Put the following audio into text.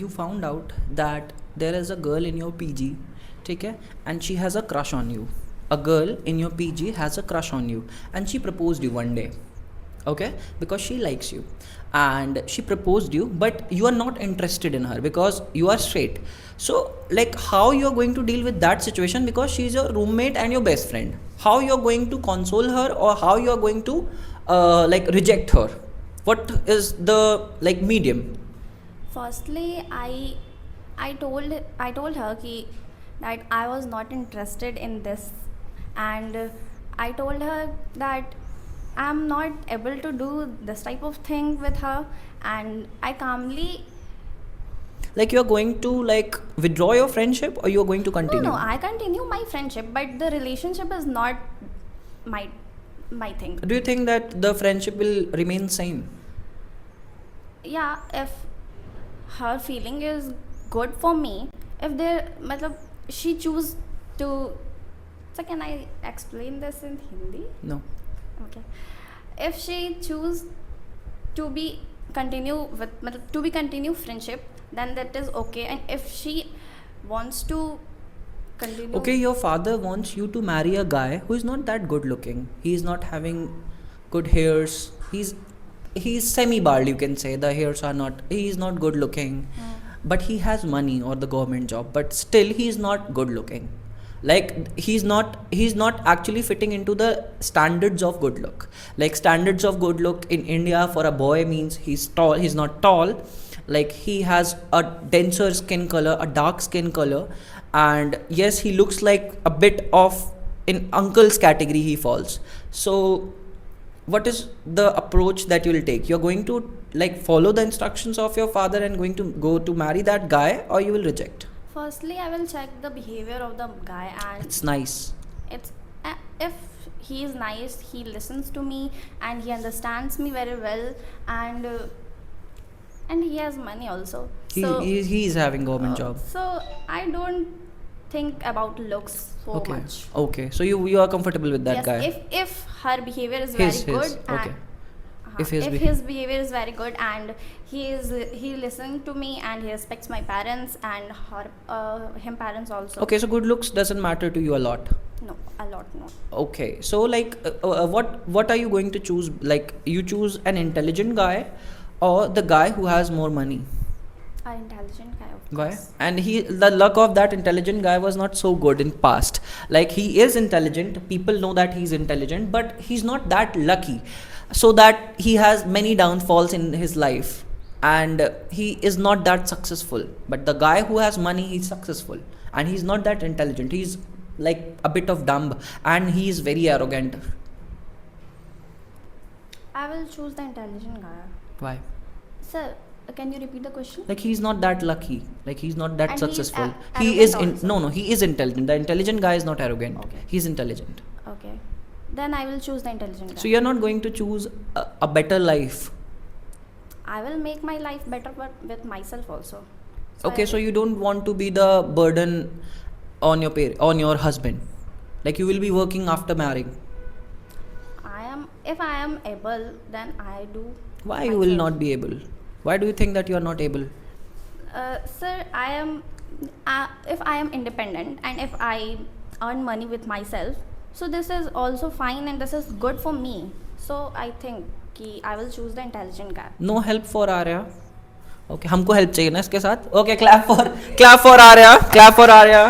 You found out that there is a girl in your PG, ठीक है, and she has a crush on you. A girl in your PG has a crush on you and she proposed you one day, okay, because she likes you, and she proposed you, but you are not interested in her because you are straight. So like, how you are going to deal with that situation, because she is your roommate and your best friend? How you are going to console her, or how you are going to like reject her? What is the like medium? Firstly, I told her that I was not interested in this, and I told her that I'm not able to do this type of thing with her, and I calmly. Like, you are going to like withdraw your friendship, or you are going to continue? No, I continue my friendship, but the relationship is not my thing. Do you think that the friendship will remain same? Yeah, if her feeling is good for me, if there matlab she choose to. So can I explain this in Hindi? No. Okay. If she choose to be continue friendship, then that is okay. And if she wants to continue. Okay, your father wants you to marry a guy who is not that good looking. He is not having good hairs. He's semi bald, you can say. The hairs are not. He is not good looking, but he has money or the government job. But still, he is not good looking. Like, he's not actually fitting into the standards of good look. Like, standards of good look in India for a boy means he's tall. He's not tall. Like, he has a denser skin color, a dark skin color, and yes, he looks like a bit of in uncle's category he falls. So what is the approach that you will take? You're going to like follow the instructions of your father and going to go to marry that guy, or you will reject? Firstly, I will check the behavior of the guy, and It's nice. it's if he is nice, he listens to me and he understands me very well, and he has money also. He is having government job. So I don't think about looks so Okay. much. Okay. So you are comfortable with that Yes, guy? if her behavior is His. very good, Okay. and If his his behavior is very good, and he listens to me and he respects my parents and him parents also. Okay. So good looks doesn't matter to you a lot. No, a lot no. Okay. So like, what are you going to choose? Like, you choose an intelligent guy, or the guy who has more money? An intelligent guy, of Guy, course. and the luck of that intelligent guy was not so good in past. Like, he is intelligent, people know that he's intelligent, but he's not that lucky, so that he has many downfalls in his life, and he is not that successful. But the guy who has money, he's successful, and he's not that intelligent. He's like a bit of dumb, and he is very arrogant. I will choose the intelligent guy. Why? Sir, can you repeat the question? Like, he's not that lucky, like he's not that And he's successful. a- He is arrogant no, also. he is intelligent. The intelligent guy is not arrogant. Okay. He's intelligent. Okay, then I will choose the intelligent guy. So you're not going to choose a better life. I will make my life better, but with myself also. Okay, so you don't want to be the burden on on your husband. Like, you will be working after marrying. If I am able, then I do. Why you will myself. not be able? Why do you think that you are not able? Sir, if I am independent and if I earn money with myself, so this is also fine and this is good for me. So I think I will choose the intelligent guy. No help for Arya. Okay, हमको help चाहिए ना इसके साथ. Okay, clap for Arya. Clap for Arya.